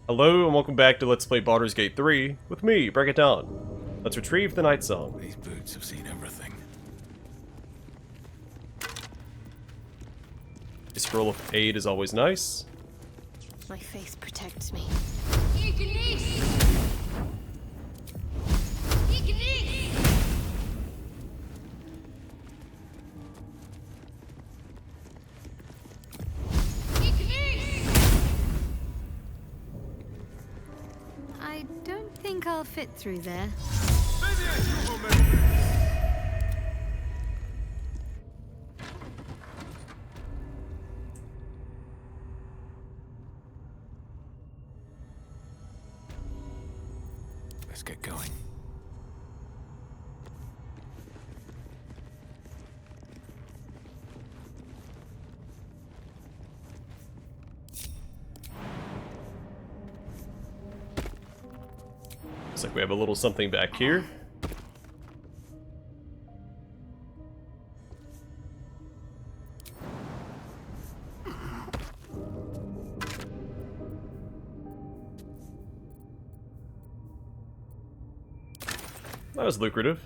Hello and welcome back to Let's Play Baldur's Gate 3 with me, Break It Down. Let's retrieve the Nightsong. These boots have seen everything. A scroll of aid is always nice. My faith protects me. I don't think I'll fit through there. Let's get going. Looks like we have a little something back here. That was lucrative.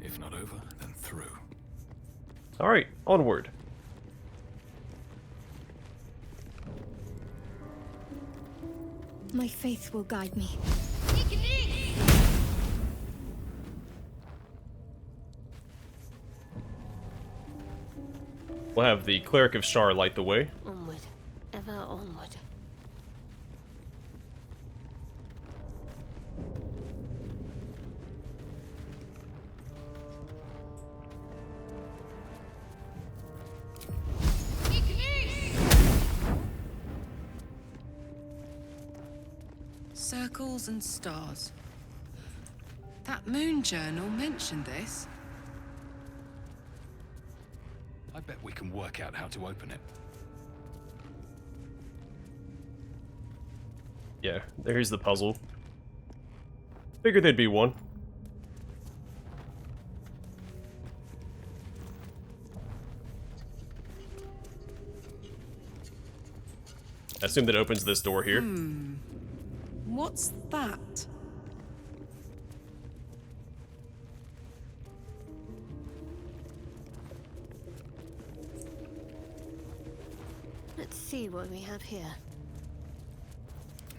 If not over, then through. Alright, onward. My faith will guide me. We'll have the Cleric of Shar light the way. Onward. Ever onward. Circles and stars. That moon journal mentioned this. I bet we can work out how to open it. Yeah, there's the puzzle. Figured there'd be one. I assume that opens this door here. What's that? Let's see what we have here.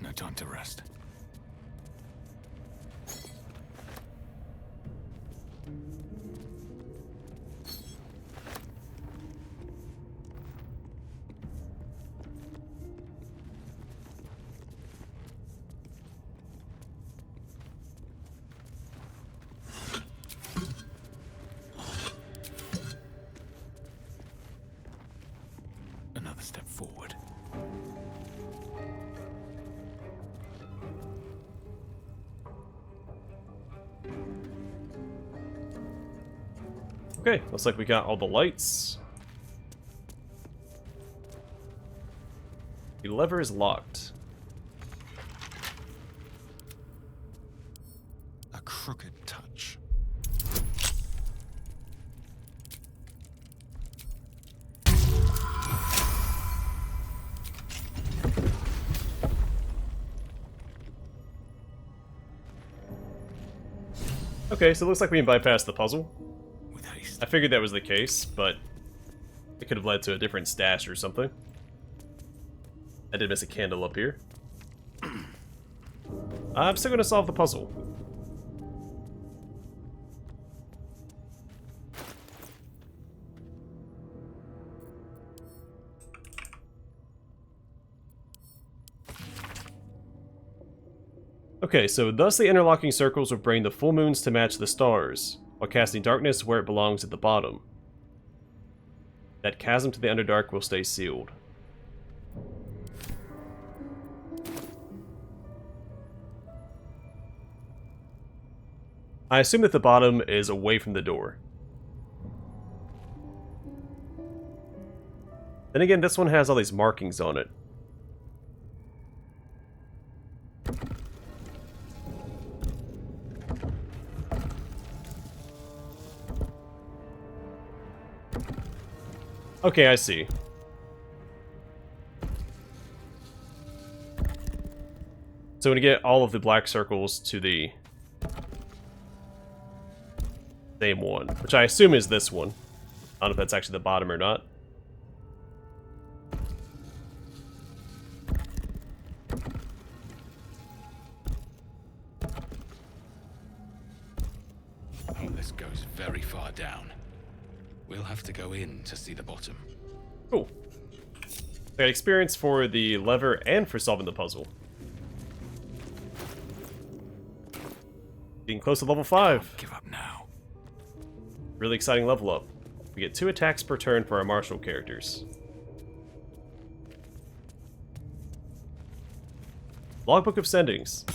No time to rest. Another step forward. Okay, looks like we got all the lights. The lever is locked. A crooked touch. Okay, so it looks like we can bypass the puzzle. With haste. I figured that was the case, but it could have led to a different stash or something. I did miss a candle up here. I'm still gonna solve the puzzle. Okay, so thus the interlocking circles will bring the full moons to match the stars, while casting darkness where it belongs at the bottom. That chasm to the Underdark will stay sealed. I assume that the bottom is away from the door. Then again, this one has all these markings on it. Okay, I see. So when you get all of the black circles to the same one, which I assume is this one. I don't know if that's actually the bottom or not. Oh, this goes very far down. We'll have to go in to see the bottom. Cool. I got experience for the lever and for solving the puzzle. Getting close to level 5. Give up now. Really exciting level up. We get 2 attacks per turn for our martial characters. Logbook of Sendings.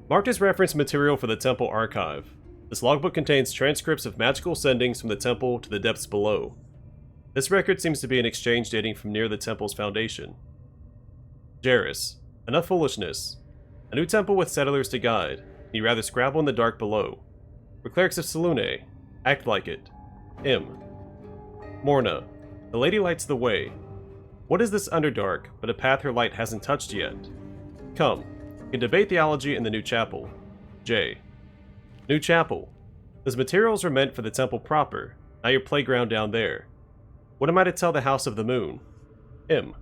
Marked as reference material for the Temple Archive. This logbook contains transcripts of magical sendings from the temple to the depths below. This record seems to be an exchange dating from near the temple's foundation. Jairus. Enough foolishness. A new temple with settlers to guide. You rather scrabble in the dark below. We're clerics of Selune. Act like it. M. Morna. The lady lights the way. What is this Underdark, but a path her light hasn't touched yet? Come. We can debate theology in the new chapel. J. New chapel. Those materials are meant for the temple proper, not your playground down there. What am I to tell the House of the Moon? M.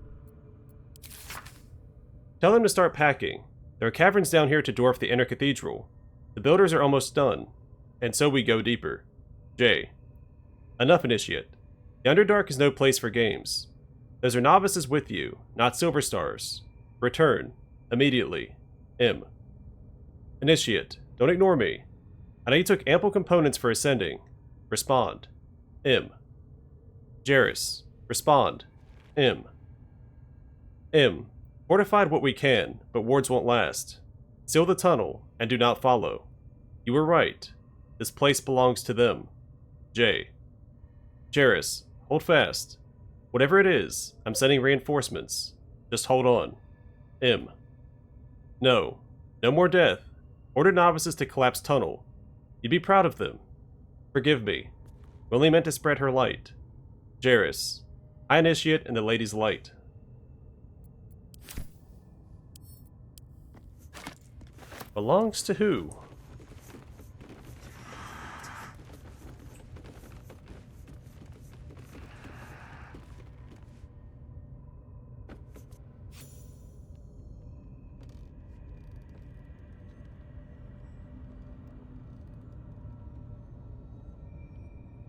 Tell them to start packing. There are caverns down here to dwarf the inner cathedral. The builders are almost done, and so we go deeper. J. Enough, Initiate. The Underdark is no place for games. Those are novices with you, not silver stars. Return. Immediately. M. Initiate. Don't ignore me. I know you took ample components for ascending. Respond. M. Jairus. Respond. M. M. Fortified what we can, but wards won't last. Seal the tunnel, and do not follow. You were right. This place belongs to them. J. Jairus, hold fast. Whatever it is, I'm sending reinforcements. Just hold on. M. No. No more death. Order novices to collapse tunnel. You'd be proud of them. Forgive me. We only meant to spread her light. Jairus. I initiate in the lady's light. Belongs to who?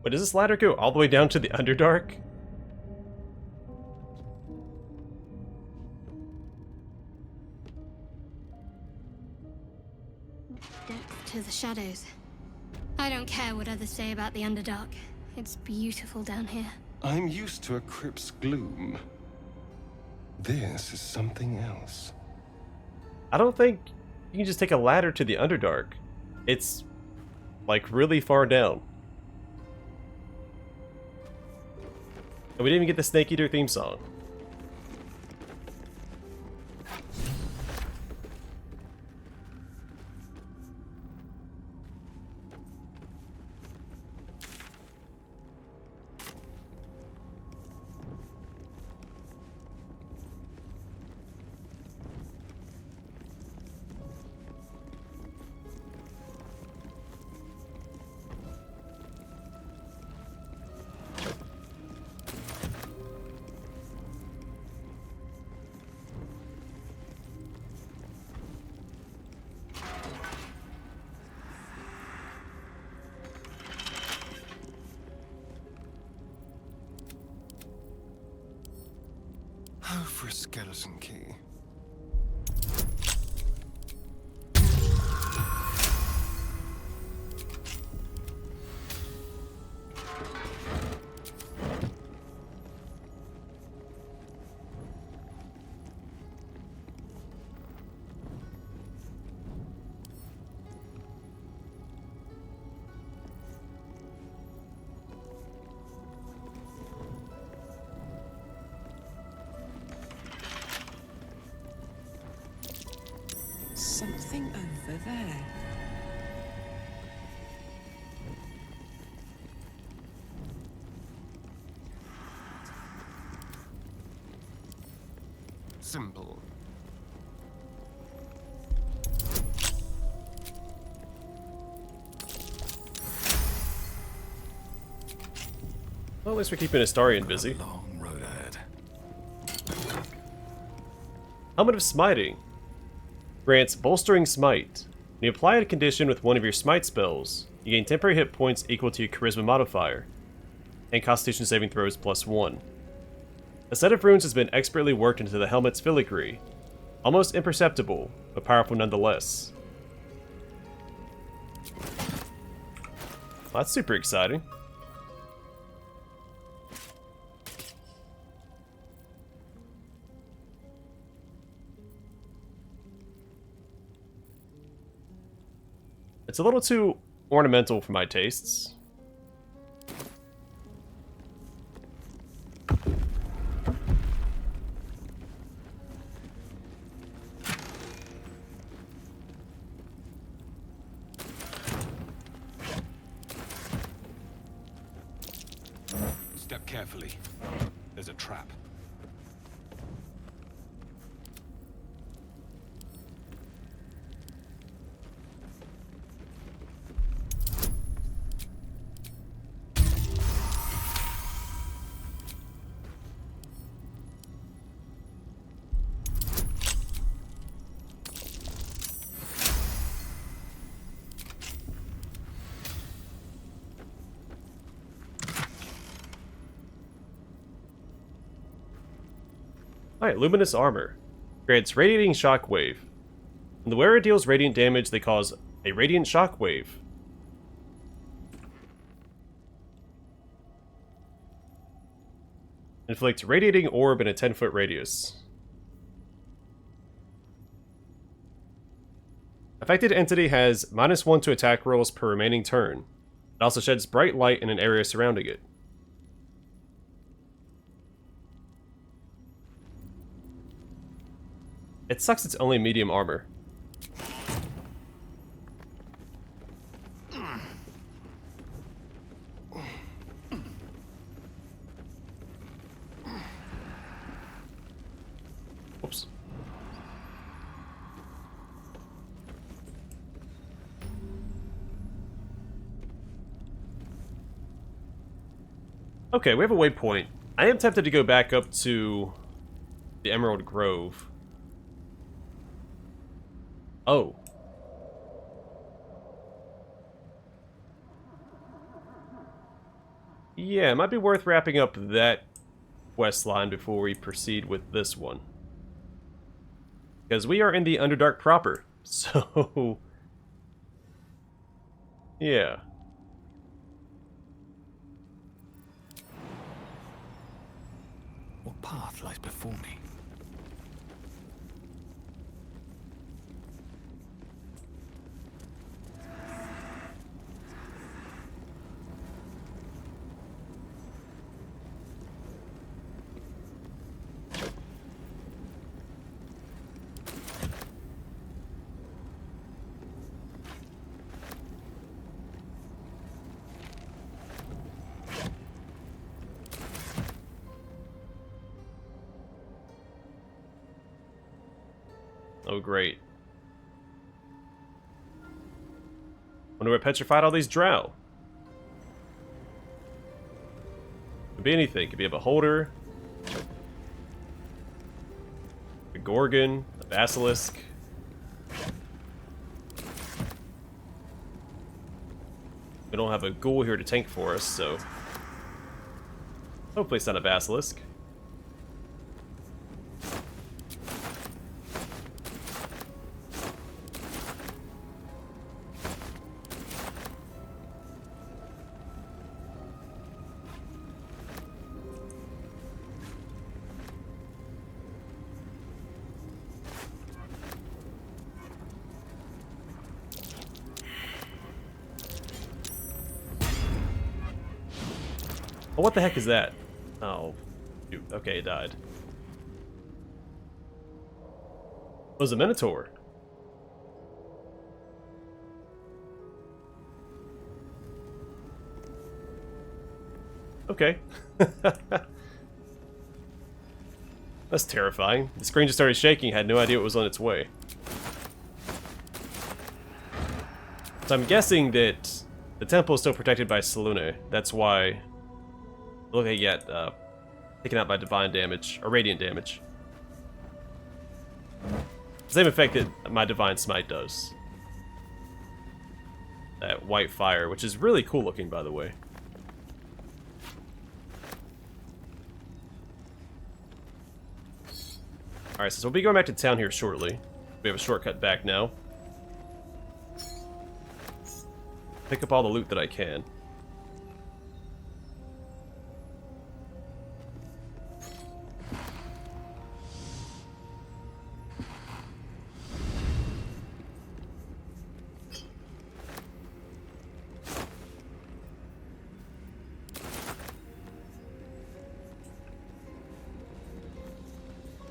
Wait, does this ladder go all the way down to the Underdark? Depth to the shadows. I don't care what others say about the Underdark. It's beautiful down here. I'm used to a crypt's gloom. This is something else. I don't think you can just take a ladder to the Underdark. It's, like, really far down. And we didn't even get the Snake Eater theme song. Oh, for a skeleton key. Something over there. Simple. Well, at least we're keeping Astarion busy. Long road ahead. Helmet of Smiting grants Bolstering Smite. When you apply a condition with one of your Smite spells, you gain temporary hit points equal to your Charisma modifier, and Constitution saving throws +1. A set of runes has been expertly worked into the helmet's filigree. Almost imperceptible, but powerful nonetheless. Well, that's super exciting. It's a little too ornamental for my tastes. Step carefully. There's a trap. Alright, Luminous Armor. Grants Radiating Shockwave. When the wearer deals radiant damage, they cause a Radiant Shockwave. Inflict Radiating Orb in a 10-foot radius. Affected entity has -1 to attack rolls per remaining turn. It also sheds bright light in an area surrounding it. It sucks it's only medium armor. Oops. Okay, we have a waypoint. I am tempted to go back up to the Emerald Grove. Oh. Yeah, it might be worth wrapping up that quest line before we proceed with this one. Because we are in the Underdark proper, so... yeah. What path lies before me? Oh, great. Wonder what petrified all these drow. Could be anything. Could be a beholder, a gorgon, a basilisk. We don't have a ghoul here to tank for us, so hopefully it's not a basilisk. Oh, what the heck is that? Oh, shoot. Okay, it died. It was a Minotaur. Okay. That's terrifying. The screen just started shaking, had no idea it was on its way. So I'm guessing that the temple is still protected by Selûne. That's why... Look at yet, taken out by divine damage, or radiant damage. Same effect that my divine smite does. That white fire, which is really cool looking, by the way. Alright, so we'll be going back to town here shortly. We have a shortcut back now. Pick up all the loot that I can.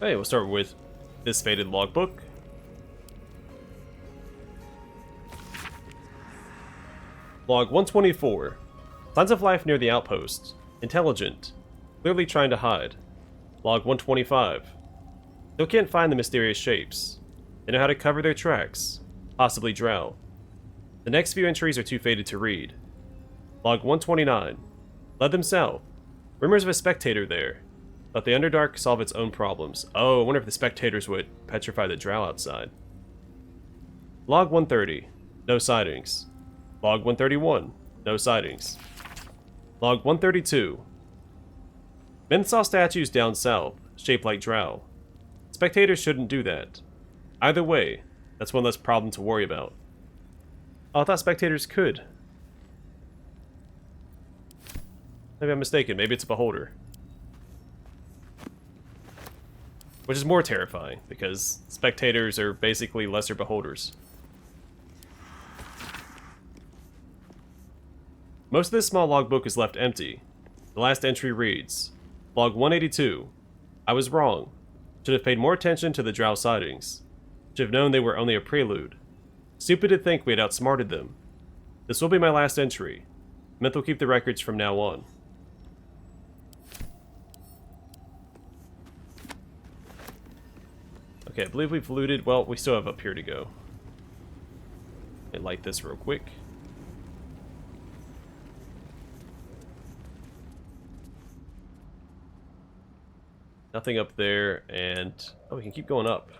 Hey, we'll start with this faded logbook. Log 124. Signs of life near the outpost. Intelligent. Clearly trying to hide. Log 125. Still can't find the mysterious shapes. They know how to cover their tracks. Possibly drow. The next few entries are too faded to read. Log 129. Led them south. Rumors of a spectator there. Let the Underdark solve its own problems. Oh, I wonder if the spectators would petrify the drow outside. Log 130. No sightings. Log 131. No sightings. Log 132. Men saw statues down south, shaped like drow. Spectators shouldn't do that. Either way, that's one less problem to worry about. Oh, I thought spectators could. Maybe I'm mistaken. Maybe it's a beholder. Which is more terrifying, because spectators are basically lesser beholders. Most of this small logbook is left empty. The last entry reads, Log 182. I was wrong. Should have paid more attention to the drow sightings. Should have known they were only a prelude. Stupid to think we had outsmarted them. This will be my last entry. Myth will keep the records from now on. Okay, I believe we've looted. Well, we still have up here to go. Let me light this real quick. Nothing up there, and... Oh, we can keep going up.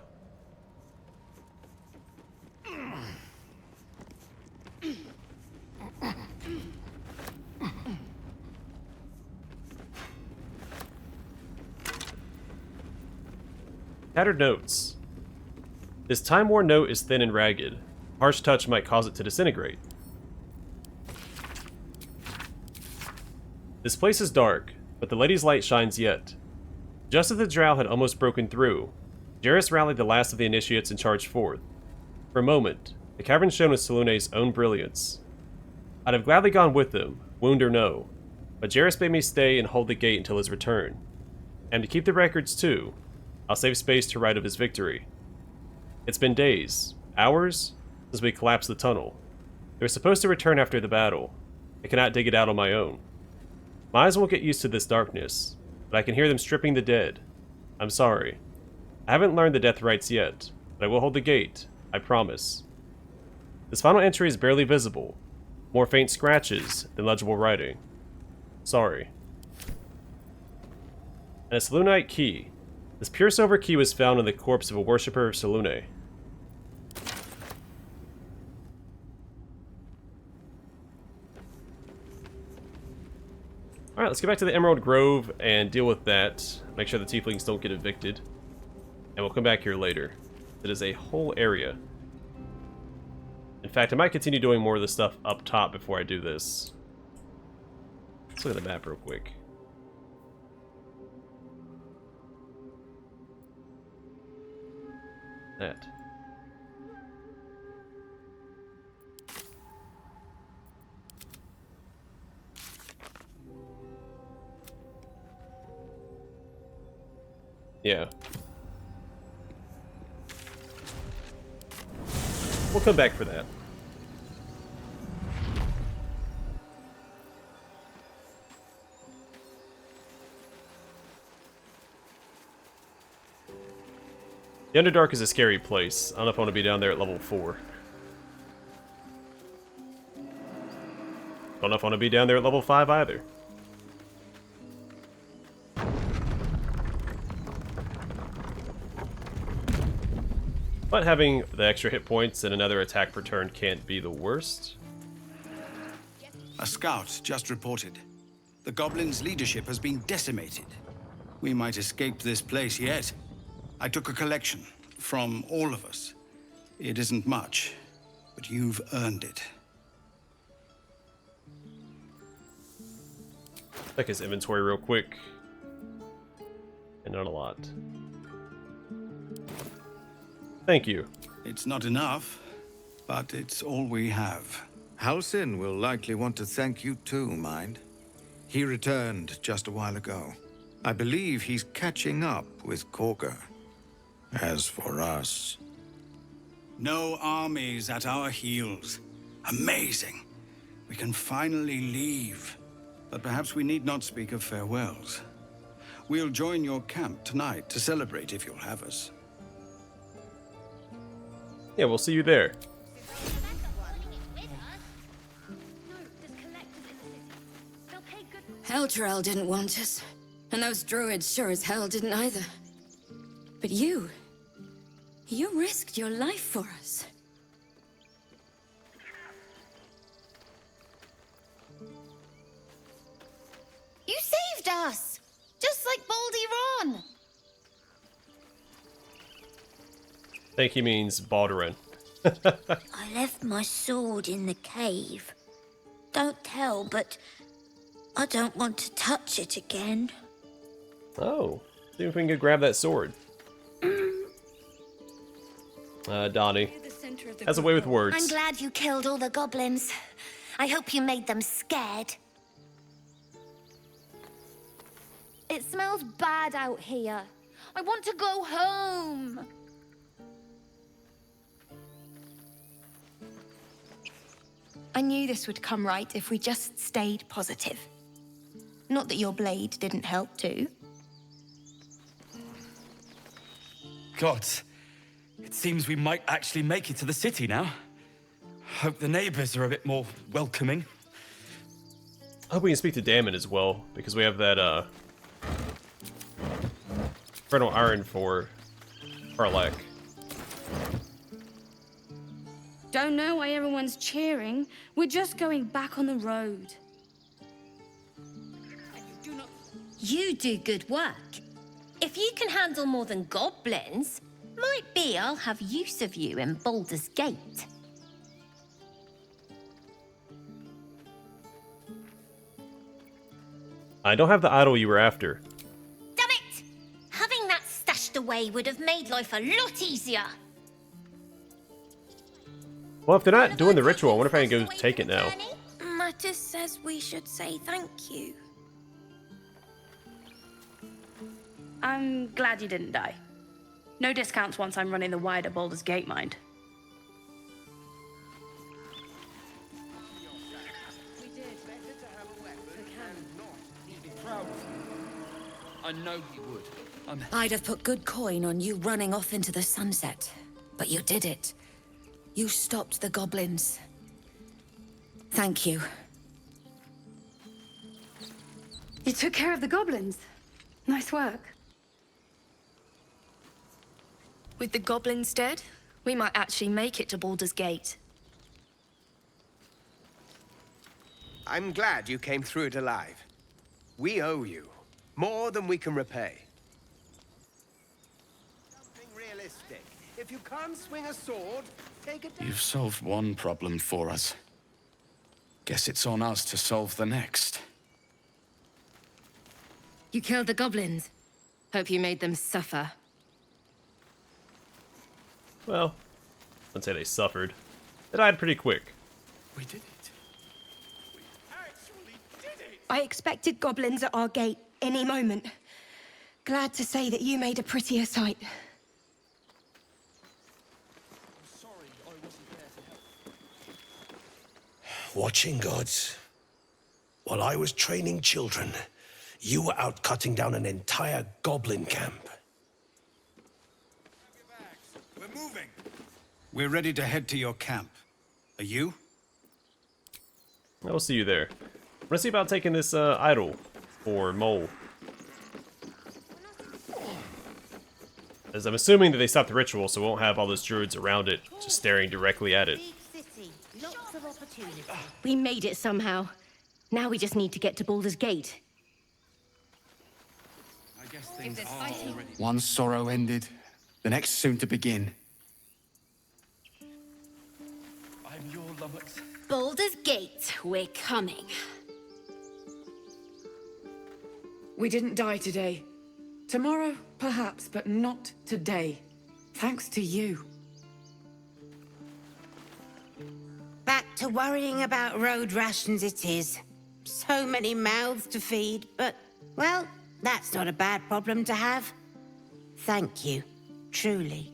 Tattered notes. This time-worn note is thin and ragged. Harsh touch might cause it to disintegrate. This place is dark, but the lady's light shines yet. Just as the drow had almost broken through, Jairus rallied the last of the initiates and charged forth. For a moment, the cavern shone with Selûne's own brilliance. I'd have gladly gone with them, wound or no, but Jairus bade me stay and hold the gate until his return. And to keep the records too, I'll save space to write of his victory. It's been days, hours, since we collapsed the tunnel. They were supposed to return after the battle. I cannot dig it out on my own. My eyes won't get used to this darkness, but I can hear them stripping the dead. I'm sorry. I haven't learned the death rites yet, but I will hold the gate, I promise. This final entry is barely visible. More faint scratches than legible writing. Sorry. And a Selûnite key. This pure silver key was found in the corpse of a worshipper of Selûne. Alright, let's get back to the Emerald Grove and deal with that. Make sure the tieflings don't get evicted. And we'll come back here later. It is a whole area. In fact, I might continue doing more of the stuff up top before I do this. Let's look at the map real quick. That. Yeah. We'll come back for that. The Underdark is a scary place. I don't know if I want to be down there at level 4. Don't know if I want to be down there at level 5 either. But having the extra hit points and another attack per turn can't be the worst. A scout just reported. The goblins' leadership has been decimated. We might escape this place yet. I took a collection from all of us. It isn't much, but you've earned it. Check his inventory real quick. And not a lot. Thank you. It's not enough, but it's all we have. Halsin will likely want to thank you too, mind. He returned just a while ago. I believe he's catching up with Korga. As for us... No armies at our heels. Amazing. We can finally leave. But perhaps we need not speak of farewells. We'll join your camp tonight to celebrate if you'll have us. Yeah, we'll see you there. Elturel didn't want us, and those druids sure as hell didn't either. But you risked your life for us. You saved us! Just like Baldur. I think he means Baldurin. I left my sword in the cave. Don't tell, but I don't want to touch it again. Oh, see if we can go grab that sword. Donnie has a way with words. I'm glad you killed all the goblins. I hope you made them scared. It smells bad out here. I want to go home. I knew this would come right if we just stayed positive. Not that your blade didn't help too. God, it seems we might actually make it to the city now. Hope the neighbors are a bit more welcoming. I hope we can speak to Damon as well, because we have that, Infernal Iron for Karlak. Don't know why everyone's cheering. We're just going back on the road. You do good work. If you can handle more than goblins, might be I'll have use of you in Baldur's Gate. I don't have the idol you were after. Damn it! Having that stashed away would have made life a lot easier. Well, if they're not doing the ritual, I wonder if I can go take it now. Mattis says we should say thank you. I'm glad you didn't die. No discounts once I'm running the wider Baldur's Gate, mind. I know you would. I'd have put good coin on you running off into the sunset, but you did it. You stopped the goblins. Thank you. You took care of the goblins. Nice work. With the goblins dead, we might actually make it to Baldur's Gate. I'm glad you came through it alive. We owe you more than we can repay. Something realistic. If you can't swing a sword, take it down. You've solved one problem for us. Guess it's on us to solve the next. You killed the goblins. Hope you made them suffer. Well, I wouldn't say they suffered. They died pretty quick. We did it. We actually did it! I expected goblins at our gate any moment. Glad to say that you made a prettier sight. Watching gods. While I was training children, you were out cutting down an entire goblin camp. We're moving. We're ready to head to your camp. Are you? I'll see you there. I'm gonna see about taking this idol for Mole. As I'm assuming that they stopped the ritual, so we won't have all those druids around it, just staring directly at it. We made it somehow. Now we just need to get to Baldur's Gate. I guess things are already... One sorrow ended, the next soon to begin. I'm your lummox. Baldur's Gate, we're coming. We didn't die today. Tomorrow, perhaps, but not today. Thanks to you. Back to worrying about road rations it is. So many mouths to feed, but, well, that's not a bad problem to have. Thank you, truly.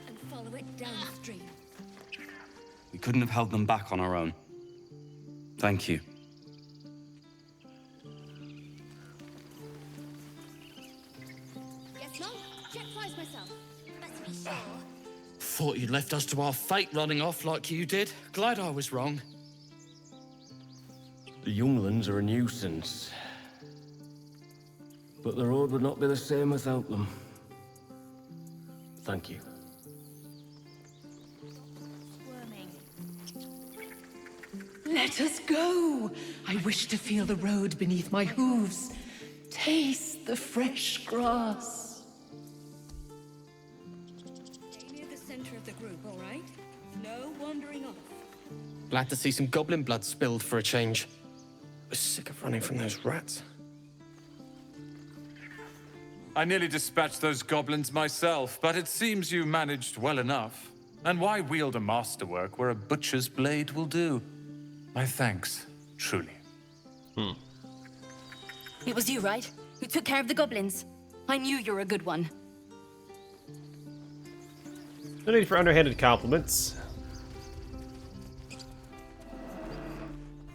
And follow it downstream. We couldn't have held them back on our own. Thank you. Yes, no? Check flies myself. Let's be sure. Thought you'd left us to our fate running off like you did. Glad I was wrong. The younglings are a nuisance. But the road would not be the same without them. Thank you. Let us go! I wish to feel the road beneath my hooves. Taste the fresh grass. Stay near the center of the group, all right? No wandering off. Glad to see some goblin blood spilled for a change. Was sick of running from those rats. I nearly dispatched those goblins myself, but it seems you managed well enough. And why wield a masterwork where a butcher's blade will do? My thanks, truly. It was you, right? Who took care of the goblins? I knew you were a good one. No need for underhanded compliments.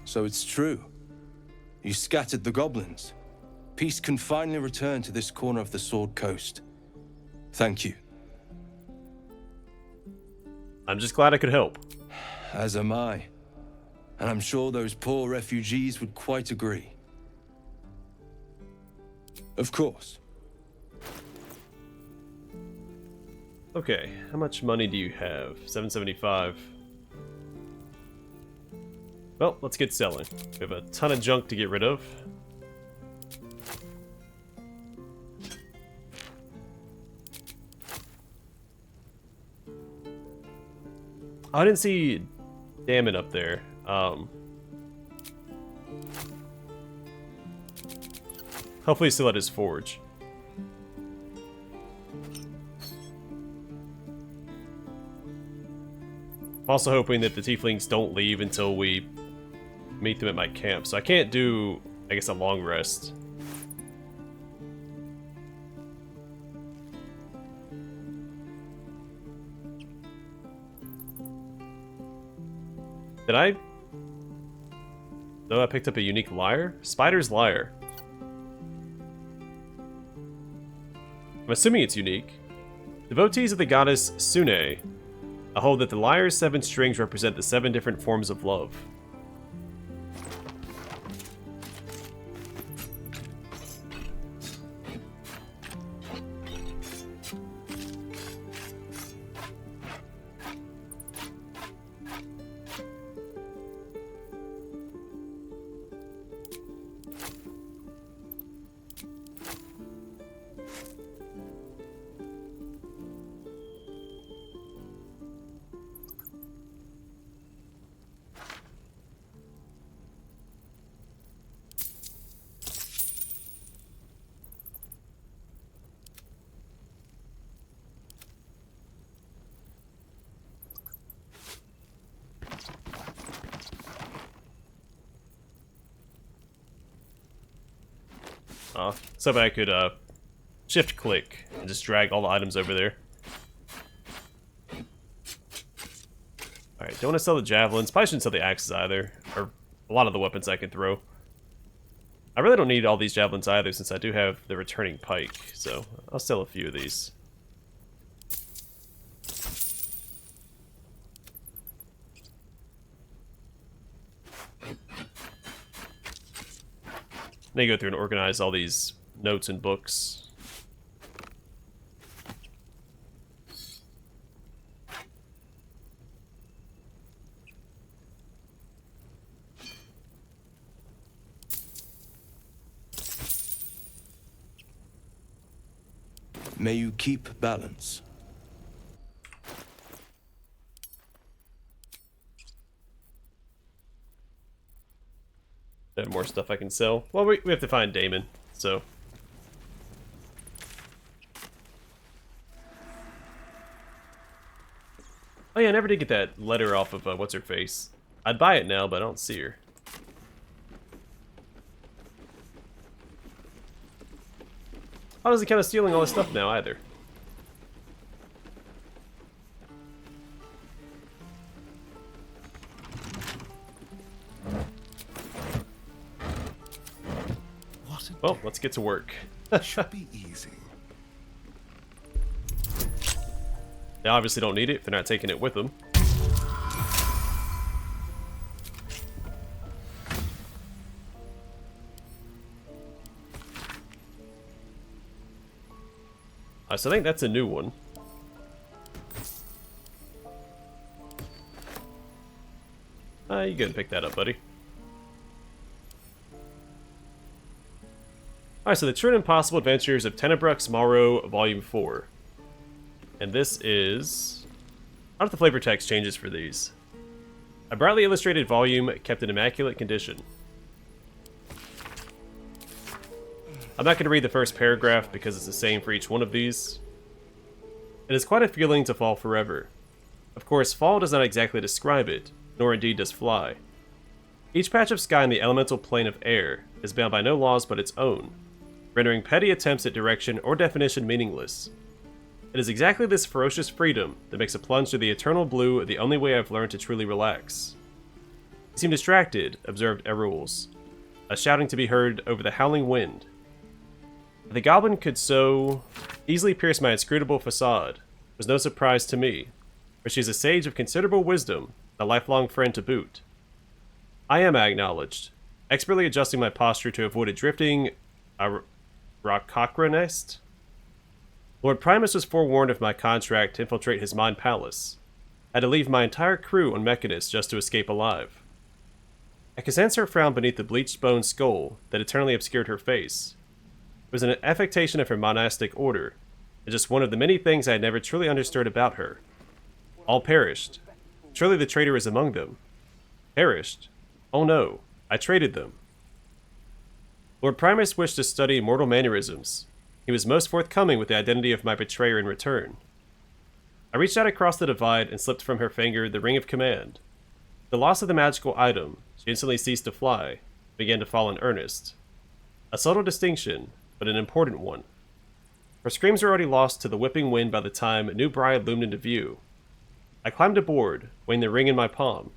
So it's true. You scattered the goblins. Peace can finally return to this corner of the Sword Coast. Thank you. I'm just glad I could help. As am I. And I'm sure those poor refugees would quite agree. Of course. Okay, how much money do you have? 775. Well, let's get selling. We have a ton of junk to get rid of. I didn't see Damon up there. Hopefully he's still at his forge. I'm also hoping that the tieflings don't leave until we meet them at my camp. So I can't do, I guess, a long rest. Did I? No, I picked up a unique lyre? Spider's lyre. I'm assuming it's unique. Devotees of the goddess Sune hold that the lyre's 7 strings represent the 7 different forms of love. So I could shift click and just drag all the items over there. Alright, don't want to sell the javelins. Probably shouldn't sell the axes either. Or a lot of the weapons I can throw. I really don't need all these javelins either since I do have the returning pike. So I'll sell a few of these. Then you go through and organize all these notes and books. May you keep balance. I have more stuff I can sell. Well, we have to find Damon, so. Oh yeah, I never did get that letter off of what's-her-face. I'd buy it now, but I don't see her. How does he kind of stealing all this stuff now, either? Well, let's get to work. Should be easy. They obviously don't need it if they're not taking it with them. So I think that's a new one. You can pick that up, buddy. Alright, so the True and Impossible Adventures of Tenebrux Morrow, Volume 4. And this is... I don't know if the flavor text changes for these. A brightly illustrated volume kept in immaculate condition. I'm not going to read the first paragraph because it's the same for each one of these. It is quite a feeling to fall forever. Of course, fall does not exactly describe it, nor indeed does fly. Each patch of sky in the elemental plane of air is bound by no laws but its own, rendering petty attempts at direction or definition meaningless. It is exactly this ferocious freedom that makes a plunge to the eternal blue the only way I've learned to truly relax. You seem distracted, observed Erules, a shouting to be heard over the howling wind. The goblin could so easily pierce my inscrutable facade was no surprise to me, for she is a sage of considerable wisdom, a lifelong friend to boot. I am, I acknowledged, expertly adjusting my posture to avoid a drifting rockcockra nest. Lord Primus was forewarned of my contract to infiltrate his mind palace. I had to leave my entire crew on Mechanus just to escape alive. I could sense her frown beneath the bleached bone skull that eternally obscured her face. It was an affectation of her monastic order, and just one of the many things I had never truly understood about her. All perished. Surely the traitor is among them. Perished? Oh no, I traded them. Lord Primus wished to study mortal mannerisms. He was most forthcoming with the identity of my betrayer in return. I reached out across the divide and slipped from her finger the ring of command. The loss of the magical item, she instantly ceased to fly, and began to fall in earnest. A subtle distinction, but an important one. Her screams were already lost to the whipping wind by the time New Bride loomed into view. I climbed aboard, weighing the ring in my palm.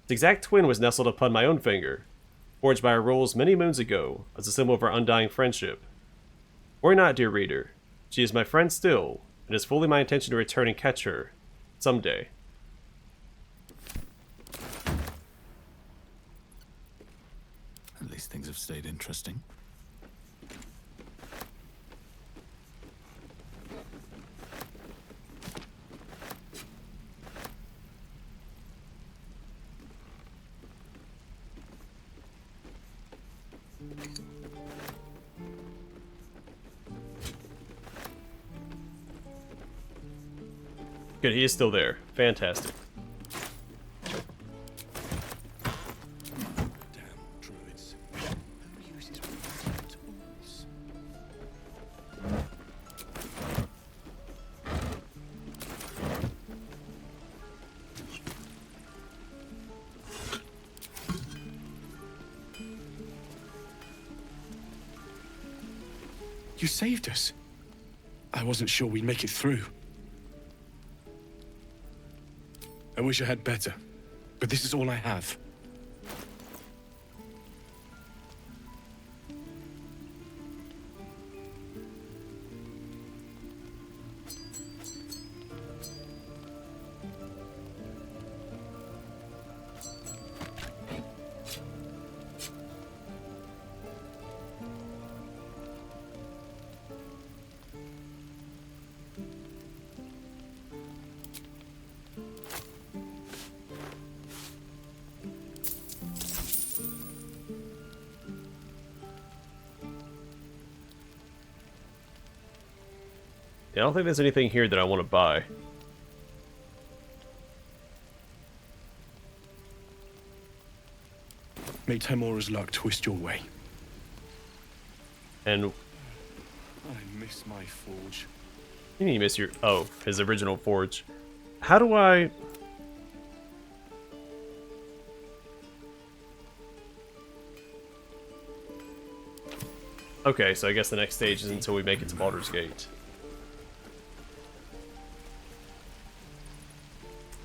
Its exact twin was nestled upon my own finger, forged by our rules many moons ago as a symbol of our undying friendship. Worry not, dear reader. She is my friend still, and it is fully my intention to return and catch her, someday. At least things have stayed interesting. Good, he is still there. Fantastic. Druids. Who uses tools? You saved us. I wasn't sure we'd make it through. I wish I had better, but this is all I have. Yeah, I don't think there's anything here that I want to buy. May Timora's luck twist your way. And I miss my forge. you need to miss your... Oh, his original forge. How do I... Okay, so I guess the next stage is until we make it to Baldur's Gate.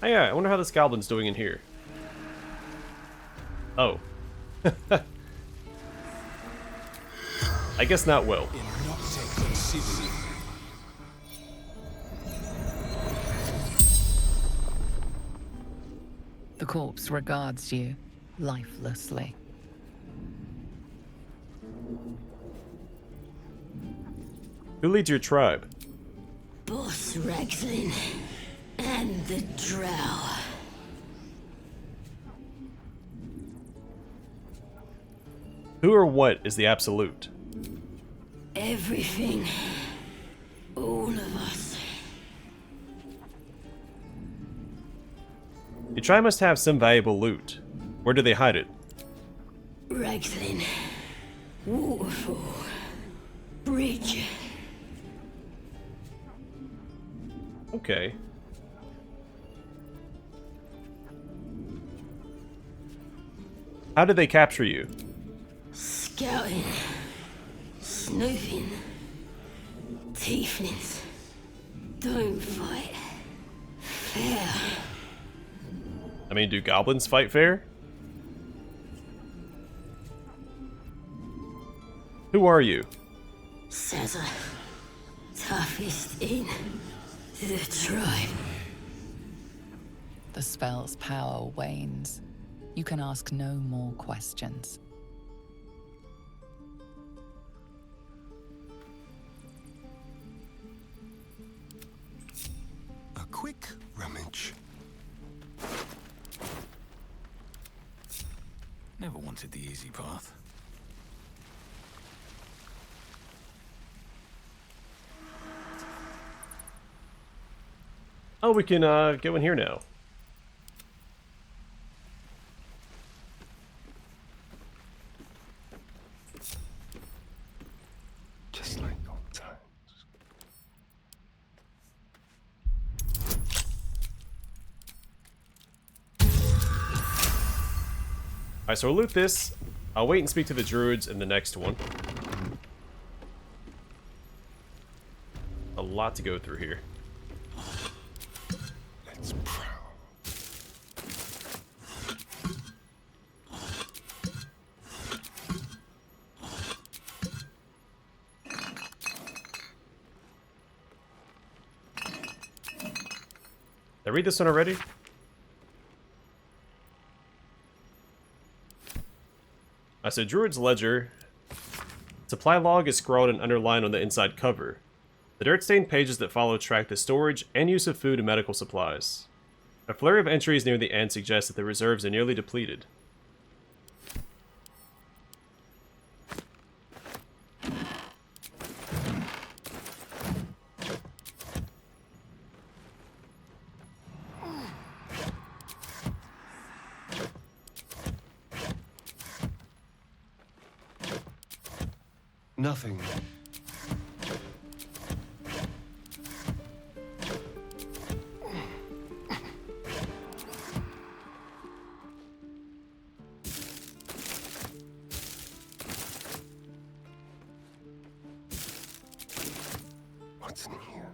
Oh yeah, I wonder how this goblin's doing in here. Oh. I guess not well. The corpse regards you lifelessly. Who leads your tribe? Boss Rexlin and the Drow. Who or what is the Absolute? Everything. All of us. Your tribe must have some valuable loot. Where do they hide it? Rexlin. Waterfall. Bridge. Okay. How did they capture you? Scouting. Snooping. Tieflings. Don't fight. Fair. I mean, do goblins fight fair? Who are you? Sazza. Toughest in the tribe. The spell's power wanes. You can ask no more questions. A quick rummage. Never wanted the easy path. Oh, we can go in here now. Just like old times. Alright, so we'll loot this. I'll wait and speak to the druids in the next one. A lot to go through here. Let's prowl. Did I read this one already? So Druid's Ledger. Supply log is scrawled and underlined on the inside cover. The dirt-stained pages that follow track the storage and use of food and medical supplies. A flurry of entries near the end suggests that the reserves are nearly depleted. Nothing. What's in here?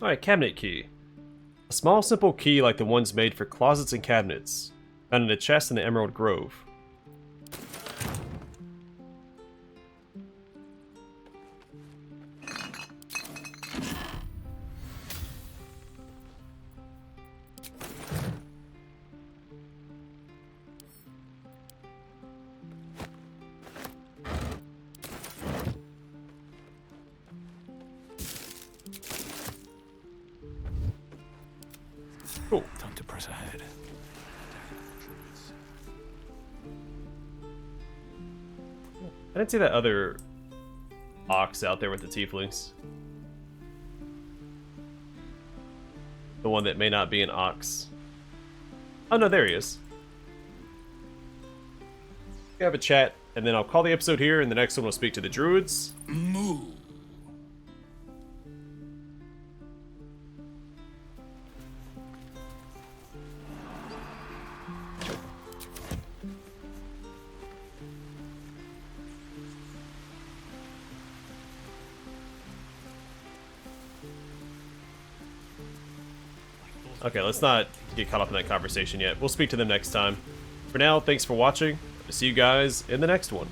Alright, cabinet key. A small simple key like the ones made for closets and cabinets, found in a chest in the Emerald Grove. Cool. Time to press ahead. I didn't see that other ox out there with the tieflings. The one that may not be an ox. Oh no, there he is. We have a chat, and then I'll call the episode here, and the next one we'll speak to the druids. Moo. Okay, let's not get caught up in that conversation yet. We'll speak to them next time. For now, thanks for watching. I'll see you guys in the next one.